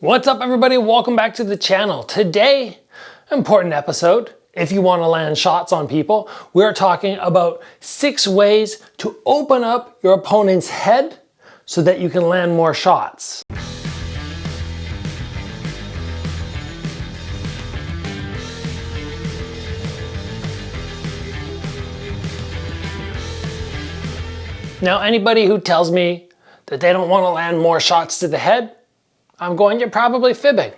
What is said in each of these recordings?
What's up everybody? Welcome back to the channel. Today, important episode. If you want to land shots on people, we're talking about 6 ways to open up your opponent's head so that you can land more shots. Now, anybody who tells me that they don't want to land more shots to the head, I'm going, you're probably fibbing.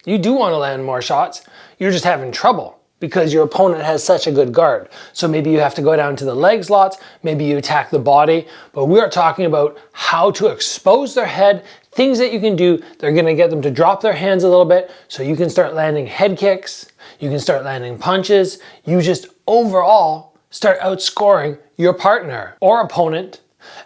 You do want to land more shots. You're just having trouble because your opponent has such a good guard. So maybe you have to go down to the legs lots, maybe you attack the body, but we are talking about how to expose their head, things that you can do. They're going to get them to drop their hands a little bit so you can start landing head kicks, you can start landing punches, you just overall start outscoring your partner or opponent.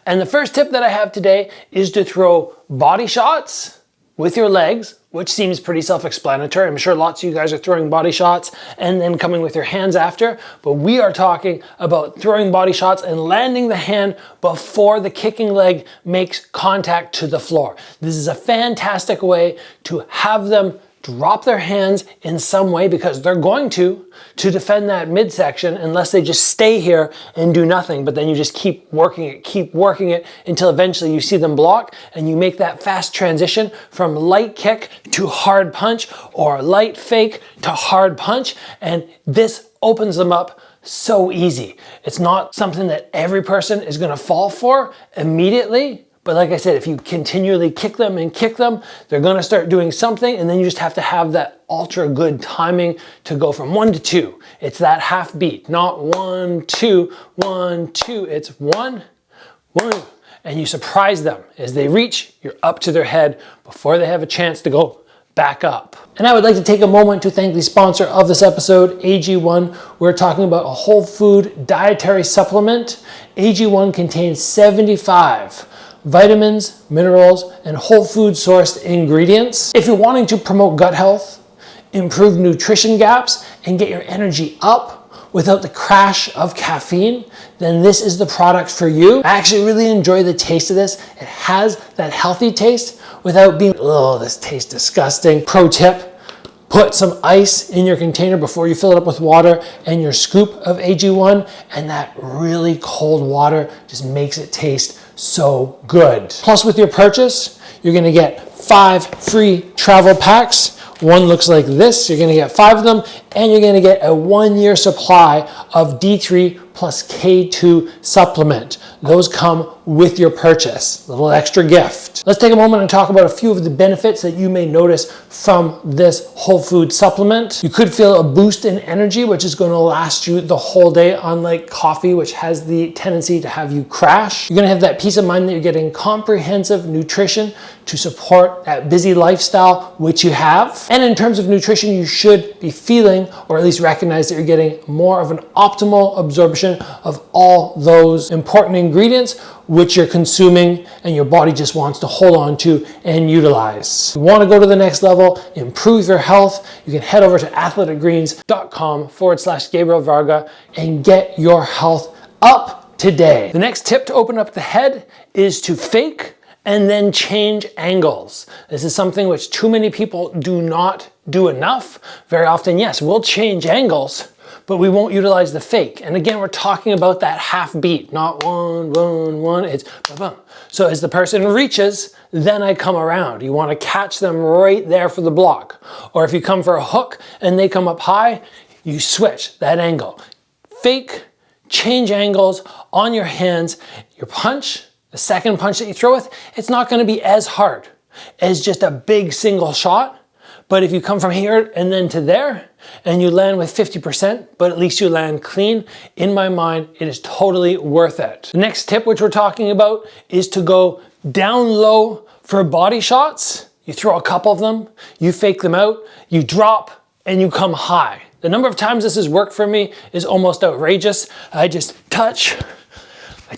And the first tip that I have today is to throw body shots with your legs, which seems pretty self-explanatory. I'm sure lots of you guys are throwing body shots and then coming with your hands after, but we are talking about throwing body shots and landing the hand before the kicking leg makes contact to the floor. This is a fantastic way to have them drop their hands in some way because they're going to defend that midsection unless they just stay here and do nothing, but then you just keep working it until eventually you see them block and you make that fast transition from light kick to hard punch or light fake to hard punch, and this opens them up so easy. It's not something that every person is going to fall for immediately. But like I said, if you continually kick them and kick them, they're gonna start doing something, and then you just have to have that ultra good timing to go from 1 to 2. It's that half beat, not 1, 2, 1, 2. It's 1, 1. And you surprise them. As they reach, you're up to their head before they have a chance to go back up. And I would like to take a moment to thank the sponsor of this episode, AG1. We're talking about a whole food dietary supplement. AG1 contains 75 vitamins, minerals, and whole food sourced ingredients. If you're wanting to promote gut health, improve nutrition gaps, and get your energy up without the crash of caffeine, then this is the product for you. I actually really enjoy the taste of this. It has that healthy taste without being, oh, this tastes disgusting. Pro tip, put some ice in your container before you fill it up with water and your scoop of AG1, and that really cold water just makes it taste so good. Plus, with your purchase, you're gonna get 5 free travel packs. One looks like this. You're gonna get 5 of them, and you're gonna get a 1-year supply of D3 plus K2 supplement. Those come with your purchase. Little extra gift. Let's take a moment and talk about a few of the benefits that you may notice from this whole food supplement. You could feel a boost in energy, which is going to last you the whole day, unlike coffee, which has the tendency to have you crash. You're going to have that peace of mind that you're getting comprehensive nutrition to support that busy lifestyle which you have. And in terms of nutrition, you should be feeling, or at least recognize, that you're getting more of an optimal absorption of all those important ingredients which you're consuming and your body just wants to hold on to and utilize. If you want to go to the next level, improve your health, you can head over to athleticgreens.com/Gabriel Varga and get your health up today. The next tip to open up the head is to fake and then change angles. This is something which too many people do not do enough. Very often, yes, we'll change angles, but we won't utilize the fake. And again, we're talking about that half beat, not 1, 1, 1, it's boom, boom. So as the person reaches, then I come around. You want to catch them right there for the block. Or if you come for a hook and they come up high, you switch that angle. Fake, change angles on your hands. Your punch, the second punch that you throw with, it's not going to be as hard as just a big single shot. But if you come from here and then to there, and you land with 50%, but at least you land clean, in my mind, it is totally worth it. The next tip, which we're talking about, is to go down low for body shots. You throw a couple of them, you fake them out, you drop, and you come high. The number of times this has worked for me is almost outrageous. I just touch, I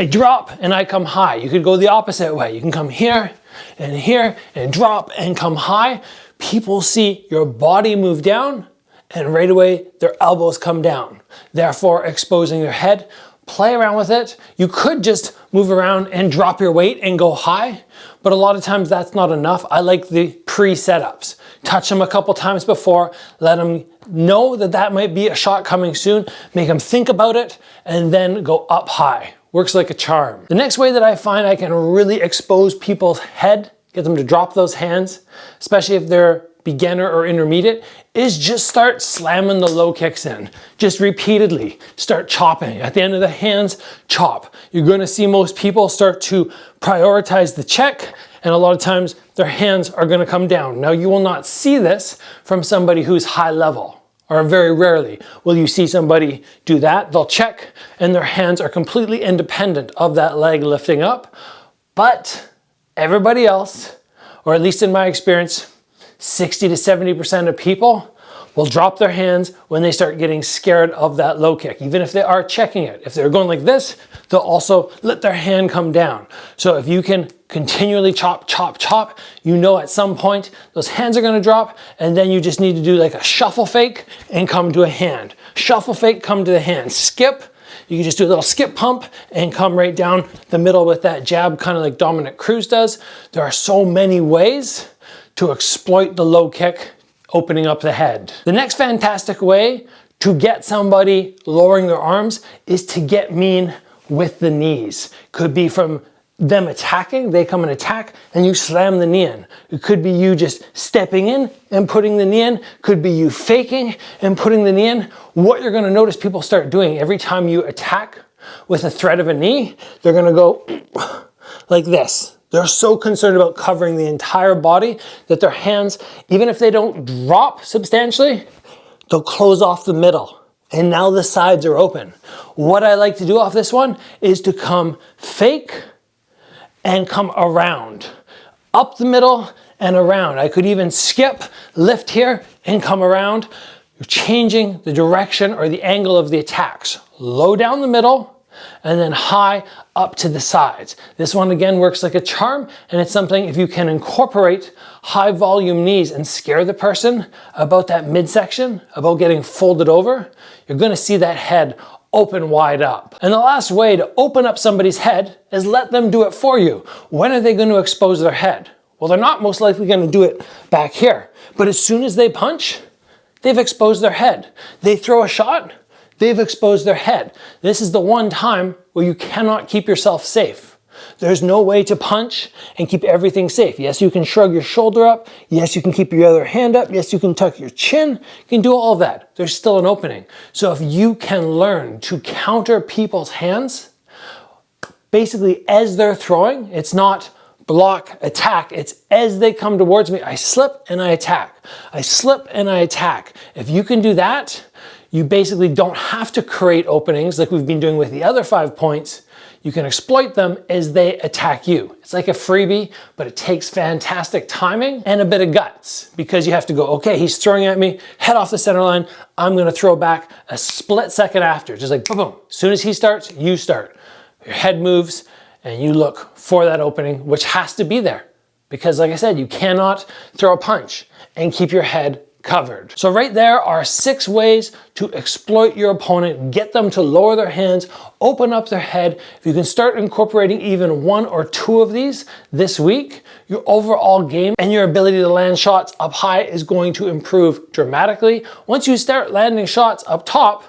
drop, and I come high. You could go the opposite way. You can come here and drop and come high. People see your body move down and right away their elbows come down, therefore exposing their head. Play around with it. You could just move around and drop your weight and go high, but a lot of times that's not enough. I like the pre-setups. Touch them a couple times before, let them know that that might be a shot coming soon, make them think about it, and then go up high. Works like a charm. The next way that I find I can really expose people's head, get them to drop those hands, especially if they're beginner or intermediate, is just start slamming the low kicks in. Just repeatedly start chopping. At the end of the hands, chop. You're gonna see most people start to prioritize the check, and a lot of times their hands are gonna come down. Now you will not see this from somebody who's high level, or very rarely will you see somebody do that. They'll check and their hands are completely independent of that leg lifting up, but everybody else, or at least in my experience, 60 to 70% of people will drop their hands when they start getting scared of that low kick, even if they are checking it. If they're going like this, they'll also let their hand come down. So if you can continually chop, chop, chop, you know at some point those hands are gonna drop, and then you just need to do like a shuffle fake and come to a hand. Shuffle fake, come to the hand. Skip, you can just do a little skip pump and come right down the middle with that jab, kind of like Dominic Cruz does. There are so many ways to exploit the low kick, opening up the head. The next fantastic way to get somebody lowering their arms is to get mean with the knees. Could be from them attacking, they come and attack, and you slam the knee in. It could be you just stepping in and putting the knee in. Could be you faking and putting the knee in. What you're gonna notice people start doing every time you attack with a threat of a knee, they're gonna go like this. They're so concerned about covering the entire body that their hands, even if they don't drop substantially, they'll close off the middle. And now the sides are open. What I like to do off this one is to come fake and come around. Up the middle and around. I could even skip, lift here, and come around. You're changing the direction or the angle of the attacks. Low down the middle, and then high up to the sides. This one again works like a charm, and it's something if you can incorporate high volume knees and scare the person about that midsection, about getting folded over, you're gonna see that head open wide up. And the last way to open up somebody's head is let them do it for you. When are they going to expose their head? Well, they're not most likely going to do it back here, but as soon as they punch, they've exposed their head. They throw a shot, they've exposed their head. This is the one time where you cannot keep yourself safe. There's no way to punch and keep everything safe. Yes, you can shrug your shoulder up. Yes, you can keep your other hand up. Yes, you can tuck your chin. You can do all of that. There's still an opening. So if you can learn to counter people's hands, basically as they're throwing, it's not block, attack. It's as they come towards me, I slip and I attack. I slip and I attack. If you can do that, you basically don't have to create openings like we've been doing with the other 5 points. You can exploit them as they attack you. It's like a freebie, but it takes fantastic timing and a bit of guts because you have to go, okay, he's throwing at me, head off the center line. I'm gonna throw back a split second after, just like boom, boom. As soon as he starts, you start. Your head moves and you look for that opening, which has to be there. Because like I said, you cannot throw a punch and keep your head covered. So right there are 6 ways to exploit your opponent, get them to lower their hands, open up their head. If you can start incorporating even 1 or 2 of these this week, your overall game and your ability to land shots up high is going to improve dramatically. Once you start landing shots up top,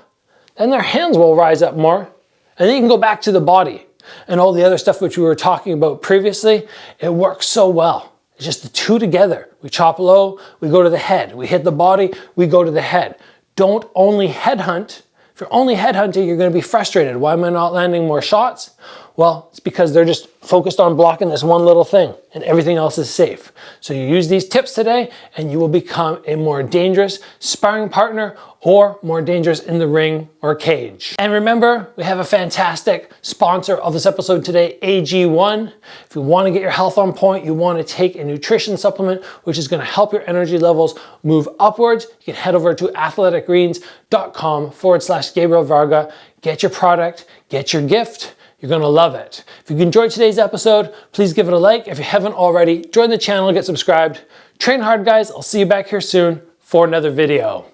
then their hands will rise up more, and then you can go back to the body and all the other stuff which we were talking about previously. It works so well. It's just the 2 together. We chop low, we go to the head. We hit the body, we go to the head. Don't only headhunt. If you're only headhunting, you're gonna be frustrated. Why am I not landing more shots? Well, it's because they're just focused on blocking this one little thing and everything else is safe. So you use these tips today and you will become a more dangerous sparring partner or more dangerous in the ring or cage. And remember, we have a fantastic sponsor of this episode today, AG1. If you want to get your health on point, you want to take a nutrition supplement, which is going to help your energy levels move upwards, you can head over to athleticgreens.com/Gabriel Varga, get your product, get your gift. You're gonna love it. If you enjoyed today's episode, please give it a like. If you haven't already, join the channel, get subscribed. Train hard, guys. I'll see you back here soon for another video.